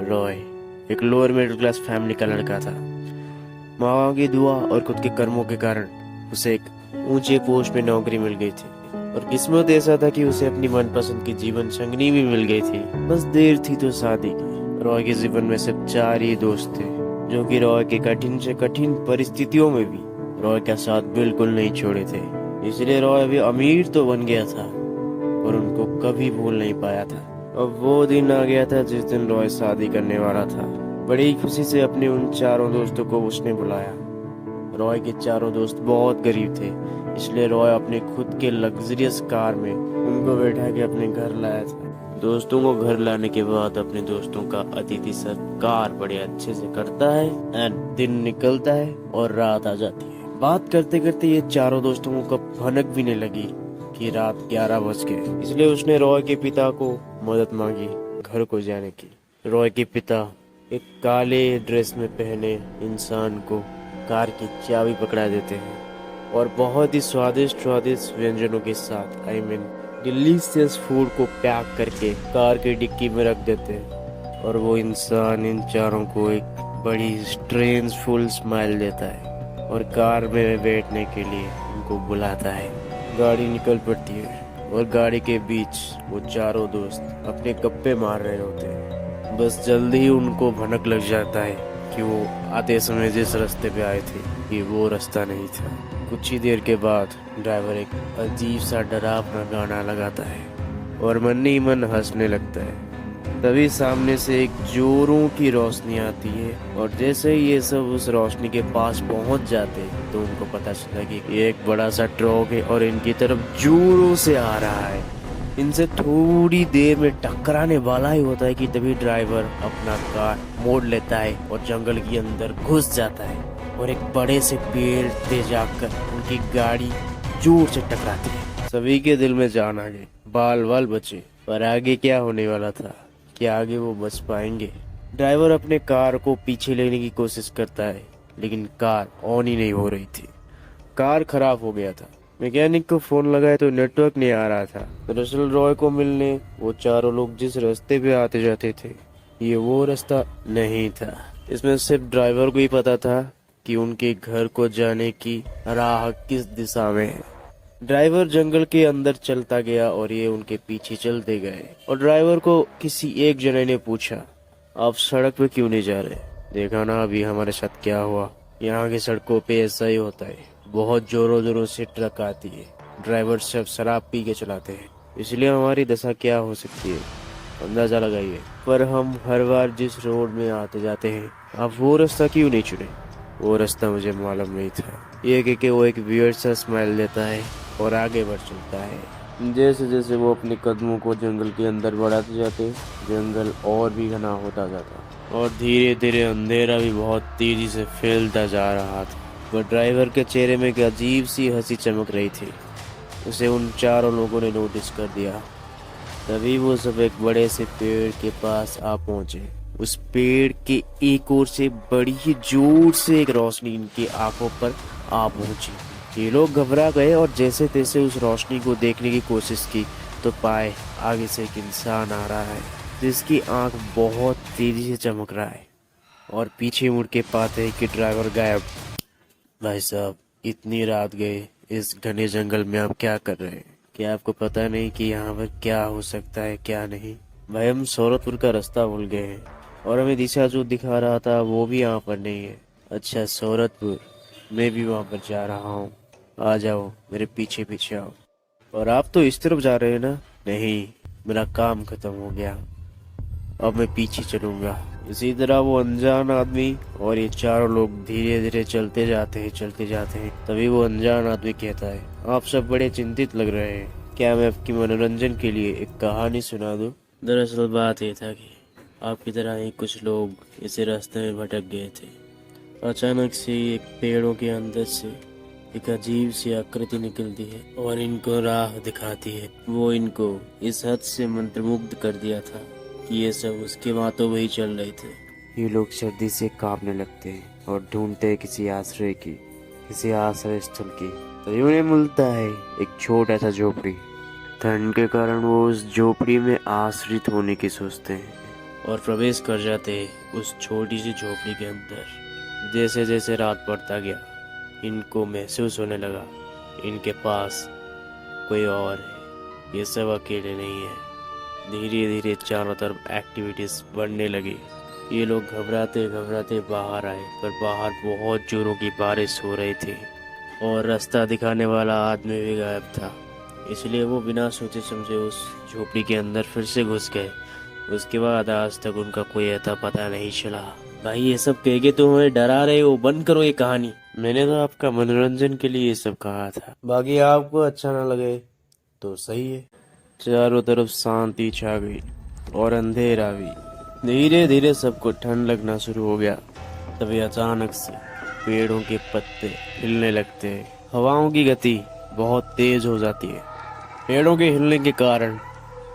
रॉय एक lower middle class family का लड़का था। माँ बाप की दुआ और खुद के कर्मों के कारण उसे एक ऊंचे पोस्ट में नौकरी मिल गई थी और किस्मत ऐसा था कि उसे अपनी मनपसंद की जीवन संगनी भी मिल गई थी। बस देर थी तो शादी की। रॉय के जीवन में सिर्फ 4 ही दोस्त थे जो कि रॉय के कठिन से कठिन परिस्थितियों में भी रॉय का साथ बिल्कुल नहीं छोड़े थे। इसलिए रॉय अभी अमीर तो बन गया था और उनको कभी भूल नहीं पाया था। अब वो दिन आ गया था जिस दिन रॉय शादी करने वाला था। बड़ी खुशी से अपने उन 4 दोस्तों को उसने बुलाया। रॉय के 4 दोस्त बहुत गरीब थे, इसलिए रॉय अपने खुद के लग्जरियस कार में उनको बैठा के अपने घर लाया था। दोस्तों को घर लाने के बाद अपने दोस्तों का अतिथि सत्कार बड़े अच्छे से करता है एंड दिन निकलता है और रात आ जाती है। बात करते करते ये 4 दोस्तों को कब भनक भी नहीं लगी कि रात 11 बज गए, इसलिए उसने रॉय के पिता को मदद मांगी घर को जाने की। रॉय के पिता एक काले ड्रेस में पहने इंसान को कार की चाबी पकड़ा देते हैं और बहुत ही स्वादिष्ट स्वादिष्ट व्यंजनों के साथ डिलीशियस फूड को पैक करके कार की डिक्की में रख देते हैं और वो इंसान इन 4 को एक बड़ी स्ट्रेंजफुल स्माइल देता है और कार में बैठने के लिए उनको बुलाता है। गाड़ी निकल पड़ती है और गाड़ी के बीच वो 4 दोस्त अपने गप्पे मार रहे होते हैं। बस जल्दी ही उनको भनक लग जाता है कि वो आते समय जिस रास्ते पे आए थे ये वो रास्ता नहीं था। कुछ ही देर के बाद ड्राइवर एक अजीब सा डरावना गाना लगाता है और मन ही मन हंसने लगता है। तभी सामने से एक जोरों की रोशनी आती है और जैसे ही ये सब उस रोशनी के पास पहुंच जाते हैं तो उनको पता चला कि ये एक बड़ा सा ट्रक है और इनकी तरफ जोरों से आ रहा है। इनसे थोड़ी देर में टकराने वाला ही होता है कि तभी ड्राइवर अपना कार मोड़ लेता है और जंगल के अंदर घुस जाता है और एक बड़े से पेड़ पे जाकर उनकी गाड़ी जोर से टकराती है। सभी के दिल में जान आ गई, बाल बाल बचे। पर आगे क्या होने वाला था, क्या आगे वो बच पाएंगे? ड्राइवर अपने कार को पीछे लेने की कोशिश करता है लेकिन कार ऑन ही नहीं हो रही थी। कार खराब हो गया था। मैकेनिक को फोन लगाया तो नेटवर्क नहीं आ रहा था। दरअसल रॉय को मिलने वो 4 लोग जिस रास्ते पे आते जाते थे ये वो रास्ता नहीं था। इसमें सिर्फ ड्राइवर को ही पता था कि उनके घर को जाने की राह किस दिशा में है। ड्राइवर जंगल के अंदर चलता गया और ये उनके पीछे चलते गए और ड्राइवर को किसी एक जने ने पूछा, आप सड़क पे क्यों नहीं जा रहे? देखा ना अभी हमारे साथ क्या हुआ। यहाँ की सड़कों पे ऐसा ही होता है, बहुत जोरों जोरों से ट्रक आती है। ड्राइवर सब शराब पी के चलाते हैं, इसलिए हमारी दशा क्या हो सकती है अंदाजा लगाइए। पर हम हर बार जिस रोड में आते जाते हैं आप वो रास्ता क्यों नहीं चुने? वो रास्ता मुझे मालूम नहीं था। ये कह के वो एक वियर्ड सा स्माइल देता है और आगे बढ़ चलता है। जैसे जैसे वो अपने कदमों को जंगल के अंदर बढ़ाते जाते जंगल और भी घना होता जाता और धीरे धीरे अंधेरा भी बहुत तेजी से फैलता जा रहा था। पर ड्राइवर के चेहरे में एक अजीब सी हंसी चमक रही थी। उसे उन 4 लोगों ने नोटिस कर दिया। तभी वो सब एक बड़े से पेड़ के पास आ पहुंचे। उस पेड़ के एक ओर से बड़ी ही जोर से एक रोशनी इनकी आंखों पर आ पहुंची। ये लोग घबरा गए और जैसे तैसे उस रोशनी को देखने की कोशिश की तो पाए आगे से एक इंसान आ रहा है जिसकी आंख बहुत तेजी से चमक रहा है और पीछे मुड़ के पाते हैं कि ड्राइवर गायब। भाई साहब, इतनी रात गए इस घने जंगल में आप क्या कर रहे हैं? क्या आपको पता नहीं कि यहाँ पर क्या हो सकता है क्या नहीं? भाई हम सौरतपुर का रास्ता भूल गए हैं और हमें दिशा जो दिखा रहा था वो भी यहाँ पर नहीं है। अच्छा सौरतपुर, मैं भी वहाँ पर जा रहा हूँ, आ जाओ मेरे पीछे पीछे आओ। और आप तो इस तरफ जा रहे हैं ना? नहीं, मेरा काम खत्म हो गया, अब मैं पीछे चलूंगा। इसी तरह वो अनजान आदमी और ये 4 लोग धीरे धीरे चलते जाते हैं। तभी वो अनजान आदमी कहता है, आप सब बड़े चिंतित लग रहे हैं, क्या मैं आपकी मनोरंजन के लिए एक कहानी सुना दूं? दरअसल बात ये था कि आपकी तरह ही कुछ लोग इसी रास्ते में भटक गए थे। अचानक से एक पेड़ों के अंदर से एक अजीब सी आकृति निकलती है और इनको राह दिखाती है। वो इनको इस हद से मंत्रमुग्ध कर दिया था कि ये सब उसके बातों में ही चल रहे थे। ये लोग सर्दी से कांपने लगते हैं और ढूंढते हैं किसी आश्रय स्थल की। तभी उन्हें मिलता है एक छोटा सा झोपड़ी। ठंड के कारण वो उस झोपड़ी में आश्रित होने की सोचते हैं और प्रवेश कर जाते उस छोटी सी झोपड़ी के अंदर। जैसे जैसे रात बढ़ता गया, इनको महसूस होने लगा इनके पास कोई और है, ये सब अकेले नहीं है। धीरे धीरे चारों तरफ एक्टिविटीज बढ़ने लगी। ये लोग घबराते घबराते बाहर आए, पर बाहर बहुत जोरों की बारिश हो रही थी और रास्ता दिखाने वाला आदमी भी गायब था। इसलिए वो बिना सोचे समझे उस झोपड़ी के अंदर फिर से घुस गए। उसके बाद आज तक उनका कोई अता पता नहीं चला। भाई ये सब कह के तो हमें डरा रहे हो, बंद करो ये कहानी। मैंने तो आपका मनोरंजन के लिए ये सब कहा था, बाकी आपको अच्छा ना लगे तो सही है। चारों तरफ शांति छा गई और अंधेरा भी। धीरे धीरे सबको ठंड लगना शुरू हो गया। तभी अचानक से पेड़ों के पत्ते हिलने लगते हैं। हवाओं की गति बहुत तेज हो जाती है। पेड़ों के हिलने के कारण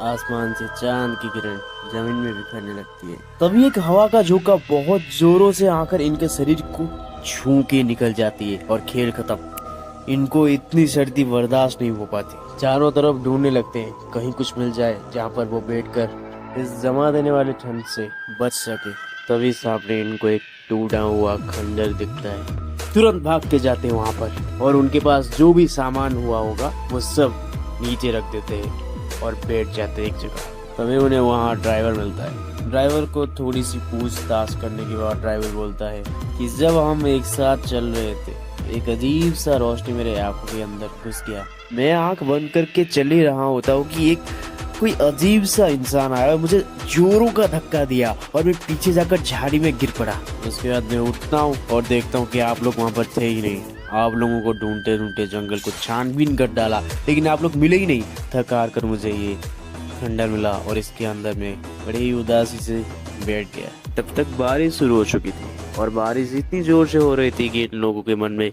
आसमान से चांद की किरण जमीन में बिखरने लगती है। तभी एक हवा का झोंका बहुत जोरों से आकर इनके शरीर को छू के निकल जाती है और खेल खत्म। इनको इतनी सर्दी बर्दाश्त नहीं हो पाती। चारों तरफ ढूंढने लगते हैं, कहीं कुछ मिल जाए जहाँ पर वो बैठकर इस जमा देने वाली ठंड से बच सके। तभी सामने इनको एक टूटा हुआ खंजर दिखता है। तुरंत भाग के जाते हैं वहाँ पर और उनके पास जो भी सामान हुआ होगा वो सब नीचे रख देते हैं और बैठ जाते हैं एक जगह। तभी उन्हें वहाँ ड्राइवर मिलता है। ड्राइवर को थोड़ी सी पूछताछ करने के बाद ड्राइवर बोलता है कि जब हम एक साथ चल रहे थे, एक अजीब सा रोशनी मेरे आंखों के अंदर घुस गया। मैं आंख बंद करके चल ही रहा होता हूँ कि एक कोई अजीब सा इंसान आया और मुझे जोरों का धक्का दिया और मैं पीछे जाकर झाड़ी में गिर पड़ा। उसके बाद मैं उठता हूँ और देखता हूँ कि आप लोग वहाँ पर थे ही नहीं। आप लोगों को ढूंढते ढूंढते जंगल को छानबीन कर डाला, लेकिन आप लोग मिले ही नहीं। थक हार कर मुझे ये खंडर मिला और इसके अंदर में बड़ी ही उदासी से बैठ गया। तब तक बारिश शुरू हो चुकी थी और बारिश इतनी जोर से हो रही थी कि इन लोगों के मन में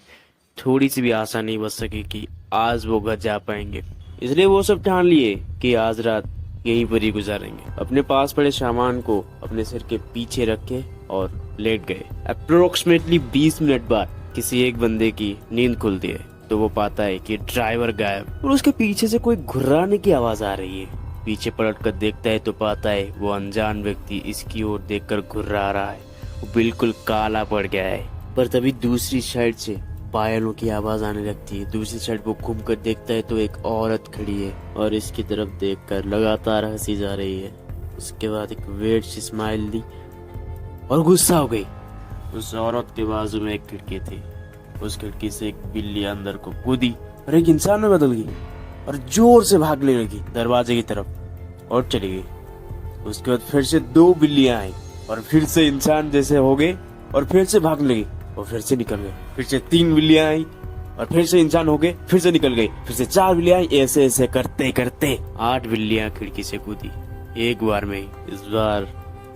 थोड़ी सी भी आशा नहीं बच सकी कि आज वो घर जा पाएंगे। इसलिए वो सब ठान लिए कि आज रात यहीं पर ही गुजारेंगे। अपने पास पड़े सामान को अपने सिर के पीछे रखे और लेट गए। अप्रोक्सीमेटली 20 मिनट बाद किसी एक बंदे की नींद खुलती है तो वो पाता है कि ड्राइवर गायब और उसके पीछे से कोई घुर्राने की आवाज आ रही है। पीछे पलट कर देखता है तो पाता है वो अनजान व्यक्ति इसकी ओर देखकर घुर्रा रहा है। वो बिल्कुल काला पड़ गया है। पर तभी दूसरी साइड से पायलों की आवाज आने लगती है। दूसरी साइड वो घूम कर देखता है तो एक औरत खड़ी है और इसकी तरफ देखकर लगातार हंसी जा रही है। उसके बाद एक वेट सी स्माइल दी और गुस्सा हो गई। उस औरत के बाजू में एक खिड़की थी। उस खिड़की से एक बिल्ली अंदर को कूदी और एक इंसान में बदल गई और जोर से भागने लगी दरवाजे की तरफ और चली गई। उसके बाद फिर से 2 बिल्लियां आई और फिर से इंसान जैसे हो गए और फिर से भागने लगी और फिर से निकल गए। फिर से 3 बिल्लियां आई और फिर से इंसान हो गए, फिर से निकल गई। फिर से 4 बिल्लियां आई। ऐसे ऐसे करते करते 8 बिल्लियां खिड़की से कूदी एक बार में ही। इस बार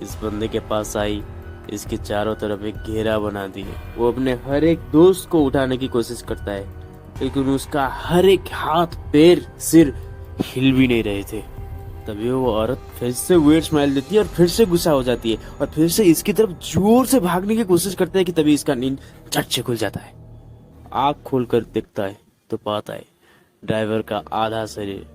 इस बंदे के पास आई, इसके चारों तरफ एक घेरा बना दिए। वो अपने हर एक दोस्त को उठाने की कोशिश करता है, लेकिन उसका हर एक हाथ पैर सिर हिल भी नहीं रहे थे। तभी वो औरत फिर से वेट स्माइल देती है और फिर से गुस्सा हो जाती है और फिर से इसकी तरफ जोर से भागने की कोशिश करता है कि तभी इसका नींद झट से खुल जाता है। आँख खोलकर देखता है तो पाता है ड्राइवर का आधा शरीर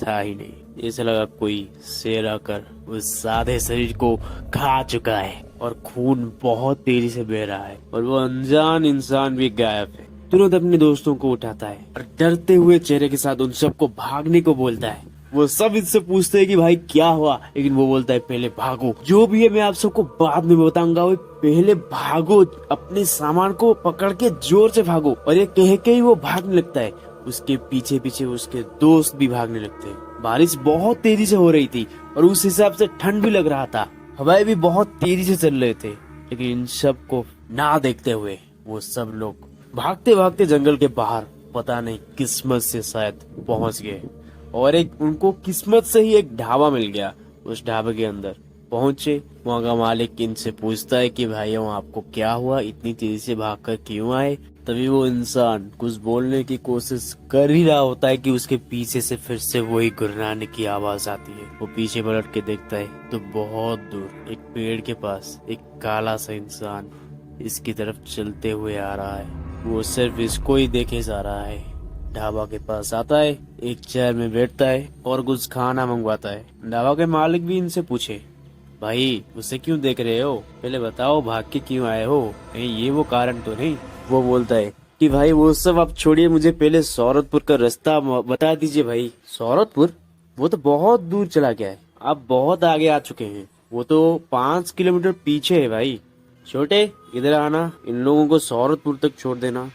था ही नहीं। ऐसा लगा कोई शेर आकर उस सादे शरीर को खा चुका है और खून बहुत तेजी से बह रहा है और वो अनजान इंसान भी गायब है। तुरंत अपने दोस्तों को उठाता है और डरते हुए चेहरे के साथ उन सबको भागने को बोलता है। वो सब इससे पूछते हैं कि भाई क्या हुआ, लेकिन वो बोलता है पहले भागो। जो भी है मैं आप सबको बाद में बताऊंगा, वो पहले भागो, अपने सामान को पकड़ के जोर से भागो। और ये कह के ही वो भागने लगता है। उसके पीछे पीछे उसके दोस्त भी भागने लगते हैं। बारिश बहुत तेजी से हो रही थी और उस हिसाब से ठंड भी लग रहा था। हवाएं भी बहुत तेजी से चल रहे थे, लेकिन इन सब को ना देखते हुए वो सब लोग भागते भागते जंगल के बाहर पता नहीं किस्मत से शायद पहुंच गए और एक उनको किस्मत से ही एक ढाबा मिल गया। उस ढाबे के अंदर पहुंचे, वहाँ का मालिक इनसे पूछता है कि भाइयों आपको क्या हुआ, इतनी तेजी से भागकर क्यों आए। तभी वो इंसान कुछ बोलने की कोशिश कर ही रहा होता है कि उसके पीछे से फिर से वही गुर्राने की आवाज आती है। वो पीछे पलट के देखता है तो बहुत दूर एक पेड़ के पास एक काला सा इंसान इसकी तरफ चलते हुए आ रहा है। वो सिर्फ इसको ही देखे जा रहा है। ढाबा के पास आता है, एक चेयर में बैठता है और कुछ खाना मंगवाता है। ढाबा के मालिक भी इनसे पूछे भाई उसे क्यों देख रहे हो, पहले बताओ भाग के क्यों आए हो, कहीं ये वो कारण तो नहीं। वो बोलता है कि भाई वो सब आप छोड़िए, मुझे पहले सौरतपुर का रास्ता बता दीजिए भाई। सौरतपुर? वो तो बहुत दूर चला गया है, आप बहुत आगे आ चुके हैं, वो तो 5 किलोमीटर पीछे है भाई। छोटे, इधर आना, इन लोगों को सौरतपुर तक छोड़ देना।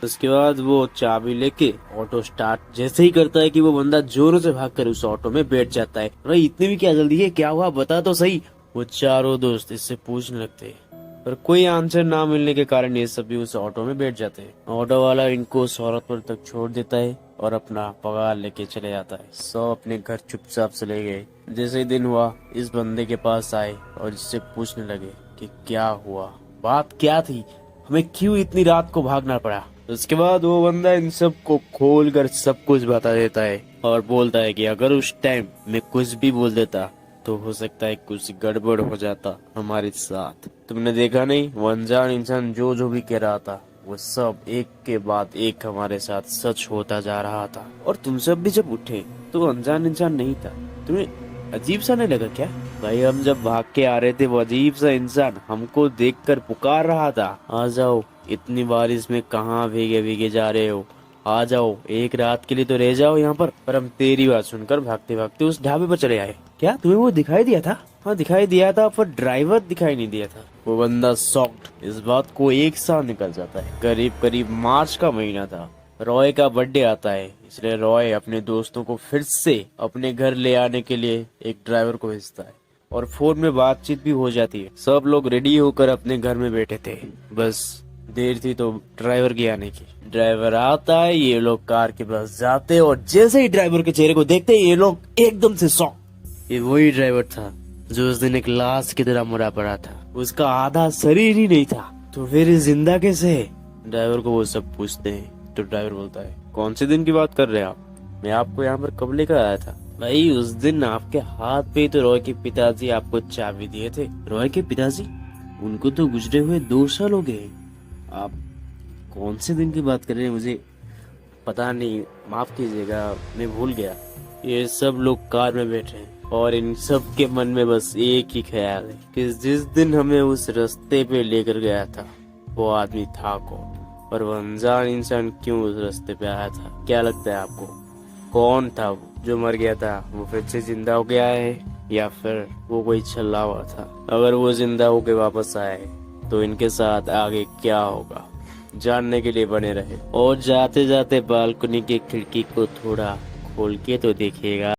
उसके बाद वो चाबी लेके ऑटो स्टार्ट जैसे ही करता है कि वो बंदा जोरों से भागकर उस ऑटो में बैठ जाता है। अरे इतनी भी क्या जल्दी है, क्या हुआ बता तो सही। वो चारों दोस्त इससे पूछने लगते हैं, पर कोई आंसर ना मिलने के कारण ये सभी उस ऑटो में बैठ जाते हैं। ऑटो वाला इनको सौरतपुर तक छोड़ देता है और अपना पगार लेके चले जाता है। सब अपने घर चुपचाप चले गए। जैसे ही दिन हुआ, इस बंदे के पास आए और इससे पूछने लगे कि क्या हुआ, बात क्या थी, हमें क्यों इतनी रात को भागना पड़ा। उसके बाद वो बंदा इन सब को खोल कर सब कुछ बता देता है और बोलता है कि अगर उस टाइम मैं कुछ भी बोल देता तो हो सकता है कुछ गड़बड़ हो जाता हमारे साथ। तुमने देखा नहीं, वो अनजान इंसान जो जो भी कह रहा था वो सब एक के बाद एक हमारे साथ सच होता जा रहा था। और तुम सब भी जब उठे तो वो अनजान इंसान नहीं था। तुम्हें अजीब सा नहीं लगा क्या? भाई हम जब भाग के आ रहे थे वो अजीब सा इंसान हमको देखकर पुकार रहा था, आ जाओ, इतनी बारिश में कहाँ भीगे भीगे जा रहे हो, आ जाओ, एक रात के लिए तो रह जाओ यहाँ पर। हम तेरी बात सुनकर भागते भागते उस ढाबे पर चले आए। क्या तुम्हें वो दिखाई दिया था? हाँ दिखाई दिया था, पर ड्राइवर दिखाई नहीं दिया था। वो बंदा शॉक्ड इस बात को एक साल निकल जाता है। करीब करीब मार्च का महीना था, रॉय का बर्थडे आता है, इसलिए रॉय अपने दोस्तों को फिर से अपने घर ले आने के लिए एक ड्राइवर को भेजता है और फोन में बातचीत भी हो जाती है। सब लोग रेडी होकर अपने घर में बैठे थे, बस देर थी तो ड्राइवर की आने की। ड्राइवर आता है, ये लोग कार के पास जाते और जैसे ही ड्राइवर के चेहरे को देखते ये लोग एकदम से शॉक। ये वही ड्राइवर था जो उस दिन एक लाश की तरह मरा पड़ा था, उसका आधा शरीर ही नहीं था, तो फिर ये जिंदा कैसे है? ड्राइवर को वो सब पूछते हैं तो ड्राइवर बोलता है, कौन से दिन की बात कर रहे हैं आप, मैं आपको यहाँ पर कब लेकर आया था? भाई उस दिन आपके हाथ पे तो रॉय के पिताजी आपको चाबी दिए थे। रॉय के पिताजी? उनको तो गुजरे हुए 2 साल हो गए। आप कौन से दिन की बात कर रहे हैं, मुझे पता नहीं, माफ कीजिएगा, मैं भूल गया। ये सब लोग कार में बैठे हैं और इन सब के मन में बस एक ही ख्याल है कि जिस दिन हमें उस रास्ते पे लेकर गया था वो आदमी था कौन, और वो अनजान इंसान क्यों उस रास्ते पे आया था। क्या लगता है आपको, कौन था वो जो मर गया था? वो फिर से जिंदा हो गया है या फिर वो कोई छल्ला हुआ था? अगर वो जिंदा होके वापस आए तो इनके साथ आगे क्या होगा, जानने के लिए बने रहे और जाते जाते बालकनी की खिड़की को थोड़ा खोल के तो देखिएगा।